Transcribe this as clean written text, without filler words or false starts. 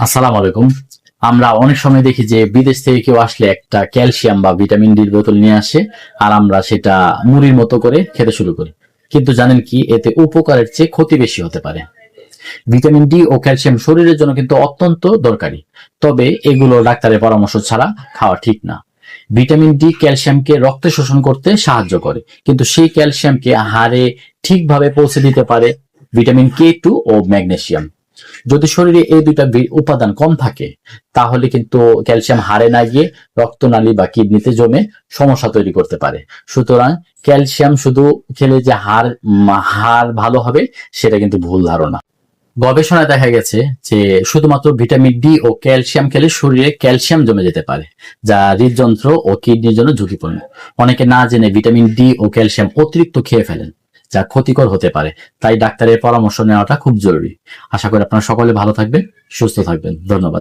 আসসালামু আলাইকুম। আমরা অনেক সময় দেখি যে বিদেশ থেকে কেউ আসলে একটা ক্যালসিয়াম বা ভিটামিন ডির বোতল নিয়ে আসে, আর আমরা সেটা মুড়ির মতো করে খেতে শুরু করি। কিন্তু জানেন কি, এতে উপকারের চেয়ে ক্ষতি বেশি হতে পারে। ভিটামিন ডি ও ক্যালসিয়াম শরীরের জন্য কিন্তু অত্যন্ত দরকারি, তবে এগুলো ডাক্তারের পরামর্শ ছাড়া খাওয়া ঠিক না। ভিটামিন ডি ক্যালসিয়ামকে রক্তে শোষণ করতে সাহায্য করে, কিন্তু সেই ক্যালসিয়ামকে হাড়ে ঠিকভাবে পৌঁছে দিতে পারে ভিটামিন K2 ও ম্যাগনেসিয়াম। যদি শরীরে এই দুইটা উপাদান কম থাকে, তাহলে কিন্তু ক্যালসিয়াম হাড়ে না গিয়ে রক্তনালী বা কিডনিতে জমে সমস্যা তৈরি করতে পারে। সুতরাং ক্যালসিয়াম শুধু খেলে যে হাড় ভালো হবে, সেটা কিন্তু ভুল ধারণা। গবেষণায় দেখা গেছে যে শুধুমাত্র ভিটামিন ডি ও ক্যালসিয়াম খেলে শরীরে ক্যালসিয়াম জমে যেতে পারে, যা হৃদযন্ত্র ও কিডনির জন্য ঝুঁকিপূর্ণ। অনেকে না জেনে ভিটামিন ডি ও ক্যালসিয়াম অতিরিক্ত খেয়ে ফেলেন, যা ক্ষতিকর হতে পারে। তাই ডাক্তারের পরামর্শ নেওয়াটা খুব জরুরি। আশা করি আপনারা সকলে ভালো থাকবেন, সুস্থ থাকবেন। ধন্যবাদ।